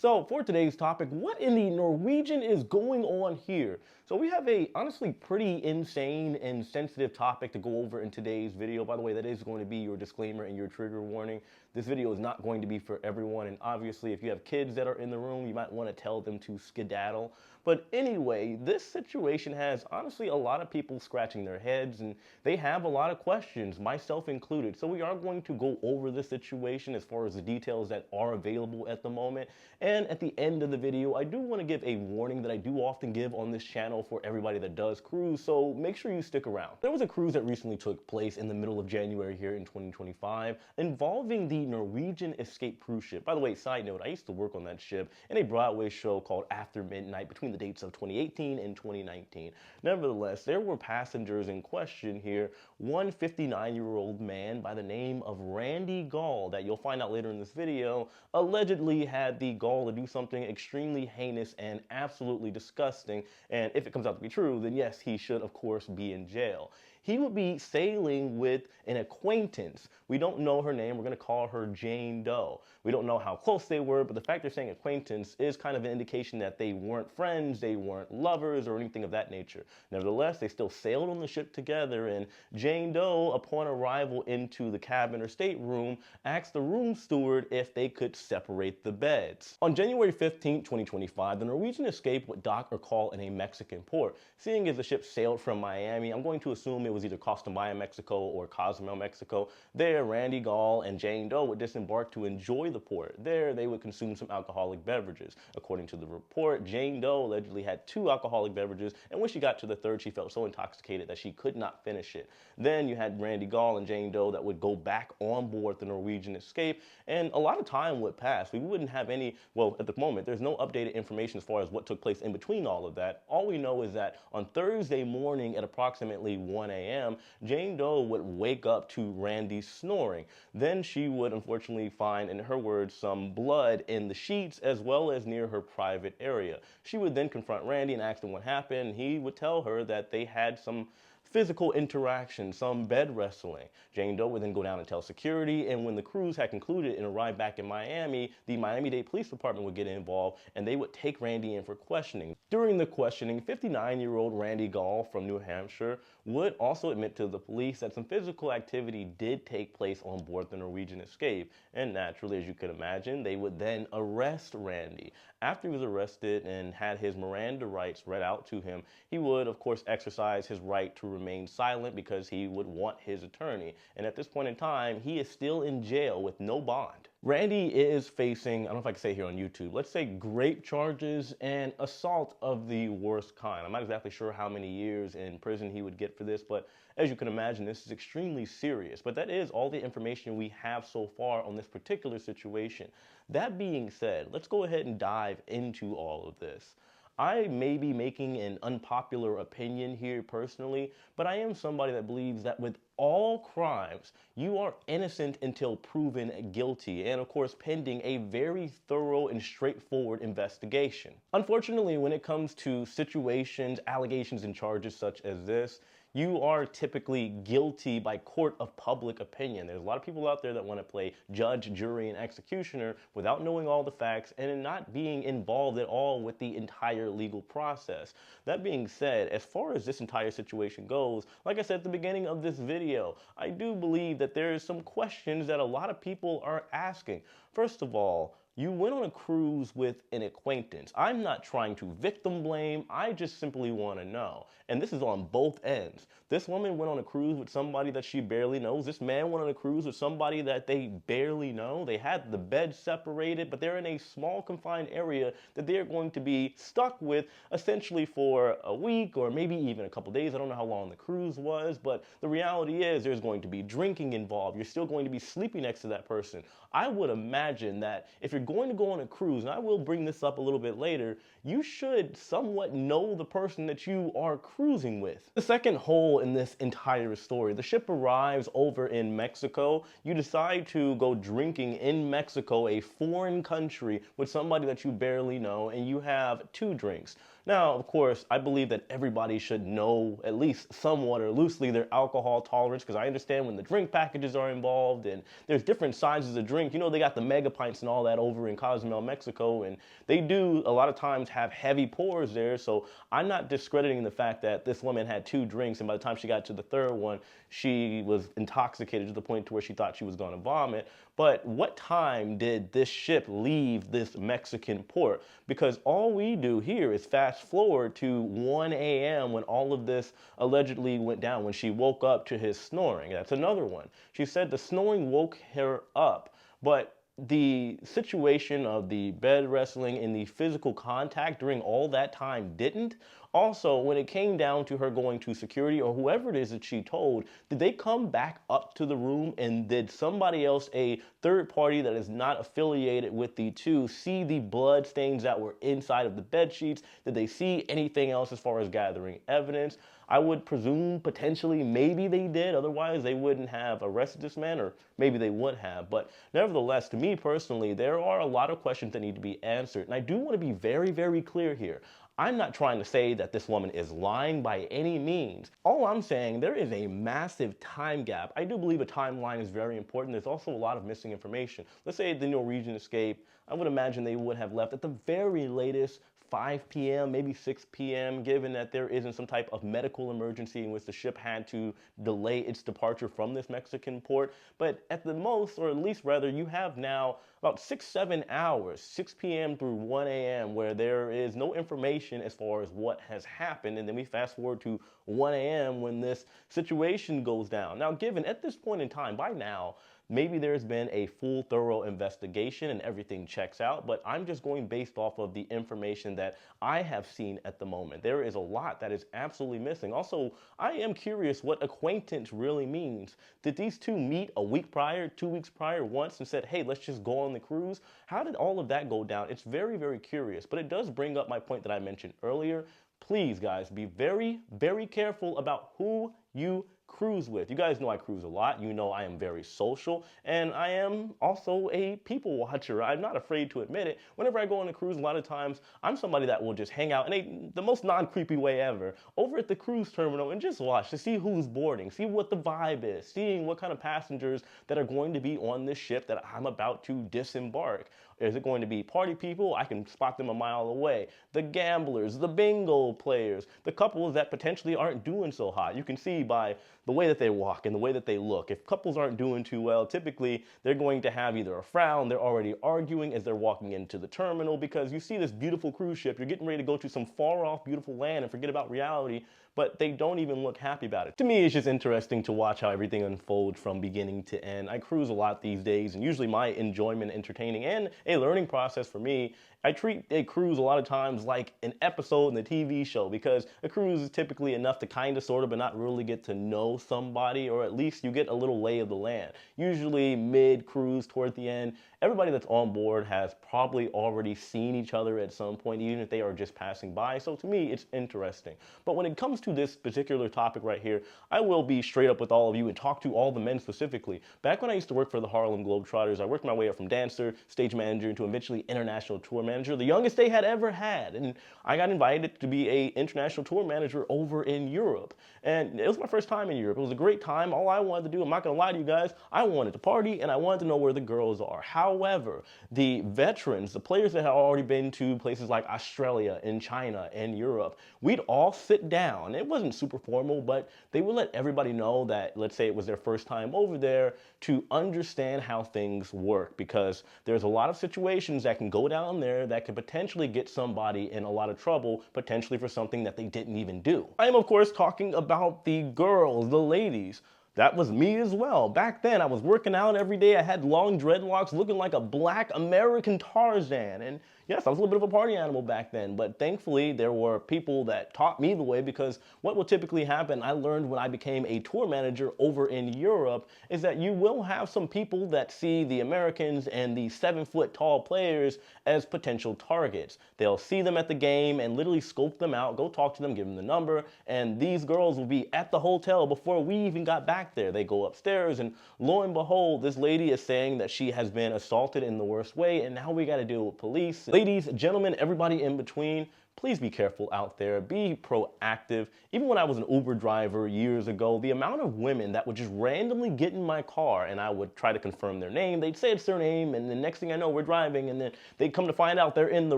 So for today's topic, what in the Norwegian is going on here? So we have a honestly pretty insane and sensitive topic to go over in today's video. By the way, that is going to be your disclaimer and your trigger warning. This video is not going to be for everyone, and obviously if you have kids that are in the room, you might want to tell them to skedaddle. But anyway, this situation has honestly a lot of people scratching their heads, and they have a lot of questions, myself included. So we are going to go over the situation as far as the details that are available at the moment. And at the end of the video, I do want to give a warning that I do often give on this channel for everybody that does cruise, so make sure you stick around. There was a cruise that recently took place in the middle of January here in 2025 involving the Norwegian Escape cruise ship. By the way, side note, I used to work on that ship in a Broadway show called After Midnight between the dates of 2018 and 2019. Nevertheless, there were passengers in question here. One 59-year-old man by the name of Randy Gall, that you'll find out later in this video, allegedly had the gall to do something extremely heinous and absolutely disgusting. And if it comes out to be true, then yes, he should of course be in jail. He would be sailing with an acquaintance. We don't know her name. We're going to call her Jane Doe. We don't know how close they were, but the fact they're saying acquaintance is kind of an indication that they weren't friends, they weren't lovers, or anything of that nature. Nevertheless, they still sailed on the ship together, and Jane Doe, upon arrival into the cabin or stateroom, asked the room steward if they could separate the beds. On January 15, 2025, the Norwegian Escape would dock or call in a Mexican port. Seeing as the ship sailed from Miami, I'm going to assume it was either Costa Maya, Mexico or Cozumel, Mexico. There, Randy Gall and Jane Doe would disembark to enjoy the port. There, they would consume some alcoholic beverages. According to the report, Jane Doe allegedly had 2 alcoholic beverages, and when she got to the third, she felt so intoxicated that she could not finish it. Then you had Randy Gall and Jane Doe that would go back on board the Norwegian Escape, and a lot of time would pass. We wouldn't have any, well, at the moment, there's no updated information as far as what took place in between all of that. All we know is that on Thursday morning at approximately 1 a.m., Jane Doe would wake up to Randy snoring. Then she would unfortunately find, in her words, some blood in the sheets as well as near her private area. She would then confront Randy and ask him what happened. He would tell her that they had some physical interaction, some bed wrestling. Jane Doe would then go down and tell security, and when the cruise had concluded and arrived back in Miami, the Miami-Dade Police Department would get involved, and they would take Randy in for questioning. During the questioning, 59-year-old Randy Gall from New Hampshire would also admit to the police that some physical activity did take place on board the Norwegian Escape, and naturally, as you could imagine, they would then arrest Randy. After he was arrested and had his Miranda rights read out to him, he would, of course, exercise his right to remain silent because he would want his attorney. And at this point in time, he is still in jail with no bond. Randy is facing, I don't know if I can say here on YouTube, let's say grape charges and assault of the worst kind. I'm not exactly sure how many years in prison he would get for this, but as you can imagine, this is extremely serious. But that is all the information we have so far on this particular situation. That being said, let's go ahead and dive into all of this. I may be making an unpopular opinion here personally, but I am somebody that believes that with all crimes, you are innocent until proven guilty, and of course pending a very thorough and straightforward investigation. Unfortunately, when it comes to situations, allegations, and charges such as this, you are typically guilty by court of public opinion. There's a lot of people out there that want to play judge, jury, and executioner without knowing all the facts and not being involved at all with the entire legal process. That being said, as far as this entire situation goes, like I said at the beginning of this video, I do believe that there is some questions that a lot of people are asking. First of all, you went on a cruise with an acquaintance. I'm not trying to victim blame. I just simply want to know. And this is on both ends. This woman went on a cruise with somebody that she barely knows. This man went on a cruise with somebody that they barely know. They had the bed separated, but they're in a small confined area that they're going to be stuck with essentially for a week or maybe even a couple days. I don't know how long the cruise was, but the reality is there's going to be drinking involved. You're still going to be sleeping next to that person. I would imagine that if you're going to go on a cruise, and I will bring this up a little bit later, you should somewhat know the person that you are cruising with. The second hole in this entire story, the ship arrives over in Mexico. You decide to go drinking in Mexico, a foreign country, with somebody that you barely know, and you have 2 drinks. Now, of course, I believe that everybody should know at least somewhat or loosely their alcohol tolerance, because I understand when the drink packages are involved and there's different sizes of drink. You know, they got the mega pints and all that over in Cozumel, Mexico, and they do a lot of times have heavy pours there. So I'm not discrediting the fact that this woman had 2 drinks, and by the time she got to the third one, she was intoxicated to the point to where she thought she was going to vomit. But what time did this ship leave this Mexican port? Because all we do here is fast forward to 1 a.m. when all of this allegedly went down, when she woke up to his snoring. That's another one. She said the snoring woke her up, but the situation of the bed wrestling and the physical contact during all that time didn't. Also, when it came down to her going to security or whoever it is that she told, did they come back up to the room, and did somebody else, a third party that is not affiliated with the two, see the blood stains that were inside of the bed sheets? Did they see anything else as far as gathering evidence? I would presume potentially maybe they did, otherwise they wouldn't have arrested this man, or maybe they would have. But nevertheless, to me personally, there are a lot of questions that need to be answered. And I do want to be very, very clear here. I'm not trying to say that this woman is lying by any means. All I'm saying, there is a massive time gap. I do believe a timeline is very important. There's also a lot of missing information. Let's say the Norwegian escape, I would imagine they would have left at the very latest 5 p.m., maybe 6 p.m., given that there isn't some type of medical emergency in which the ship had to delay its departure from this Mexican port. But at the most, or at least rather, you have now about 6-7 hours, 6 p.m. through 1 a.m., where there is no information as far as what has happened. And then we fast forward to 1 a.m. when this situation goes down. Now, given at this point in time, by now, maybe there's been a full, thorough investigation and everything checks out, but I'm just going based off of the information that I have seen at the moment. There is a lot that is absolutely missing. Also, I am curious what acquaintance really means. Did these two meet a week prior, 2 weeks prior once and said, hey, let's just go on the cruise? How did all of that go down? It's very, very curious, but it does bring up my point that I mentioned earlier. Please, guys, be very, very careful about who you cruise with. You guys know I cruise a lot. You know I am very social, and I am also a people watcher. I'm not afraid to admit it. Whenever I go on a cruise, a lot of times I'm somebody that will just hang out in the most non-creepy way ever over at the cruise terminal and just watch to see who's boarding, see what the vibe is, seeing what kind of passengers that are going to be on this ship that I'm about to disembark. Is it going to be party people? I can spot them a mile away. The gamblers, the bingo players, the couples that potentially aren't doing so hot. You can see by the way that they walk and the way that they look. If couples aren't doing too well, typically they're going to have either a frown, they're already arguing as they're walking into the terminal, because you see this beautiful cruise ship, you're getting ready to go to some far off beautiful land and forget about reality, but they don't even look happy about it. To me, it's just interesting to watch how everything unfolds from beginning to end. I cruise a lot these days, and usually my enjoyment, entertaining, and a learning process for me, I treat a cruise a lot of times like an episode in the TV show, because a cruise is typically enough to kind of, sort of, but not really get to know somebody, or at least you get a little lay of the land. Usually mid-cruise, toward the end, everybody that's on board has probably already seen each other at some point, even if they are just passing by. So to me, it's interesting. But when it comes to this particular topic right here, I will be straight up with all of you and talk to all the men specifically. Back when I used to work for the Harlem Globetrotters, I worked my way up from dancer, stage manager, into eventually international tour manager, the youngest they had ever had. And I got invited to be an international tour manager over in Europe. And it was my first time in Europe. It was a great time. All I wanted to do, I'm not gonna lie to you guys, I wanted to party and I wanted to know where the girls are. However, the veterans, the players that had already been to places like Australia and China and Europe, we'd all sit down. It wasn't super formal, but they would let everybody know that, let's say it was their first time over there, to understand how things work, because there's a lot of situations that can go down there that could potentially get somebody in a lot of trouble, potentially for something that they didn't even do. I am, of course, talking about the girls, the ladies. That was me as well. Back then, I was working out every day. I had long dreadlocks looking like a black American Tarzan. And yes, I was a little bit of a party animal back then, but thankfully there were people that taught me the way, because what will typically happen, I learned when I became a tour manager over in Europe, is that you will have some people that see the Americans and the 7-foot tall players as potential targets. They'll see them at the game and literally scope them out, go talk to them, give them the number, and these girls will be at the hotel before we even got back there. They go upstairs and lo and behold, this lady is saying that she has been assaulted in the worst way, and now we got to deal with police. Ladies, gentlemen, everybody in between, please be careful out there. Be proactive. Even when I was an Uber driver years ago, the amount of women that would just randomly get in my car and I would try to confirm their name. They'd say it's their name, and the next thing I know, we're driving, and then they'd come to find out they're in the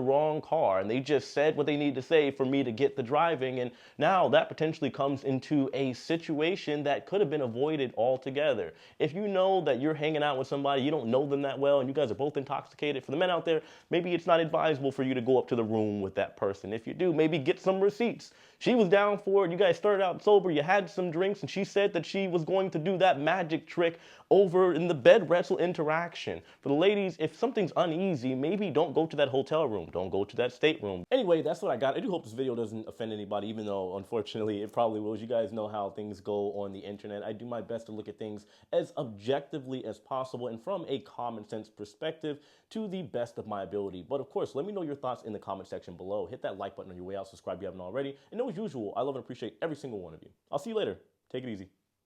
wrong car, and they just said what they need to say for me to get the driving. And now that potentially comes into a situation that could have been avoided altogether. If you know that you're hanging out with somebody, you don't know them that well, and you guys are both intoxicated, for the men out there, maybe it's not advisable for you to go up to the room with that person. If you do, maybe get some receipts. She was down for it. You guys started out sober. You had some drinks, and she said that she was going to do that magic trick over in the bed rental interaction. For the ladies, if something's uneasy, maybe don't go to that hotel room. Don't go to that stateroom. Anyway, that's what I got. I do hope this video doesn't offend anybody, even though, unfortunately, it probably will. You guys know how things go on the internet. I do my best to look at things as objectively as possible and from a common sense perspective to the best of my ability. But of course, let me know your thoughts in the comment section below. Hit that like button on your way out. Subscribe if you haven't already. And as usual, I love and appreciate every single one of you. I'll see you later. Take it easy.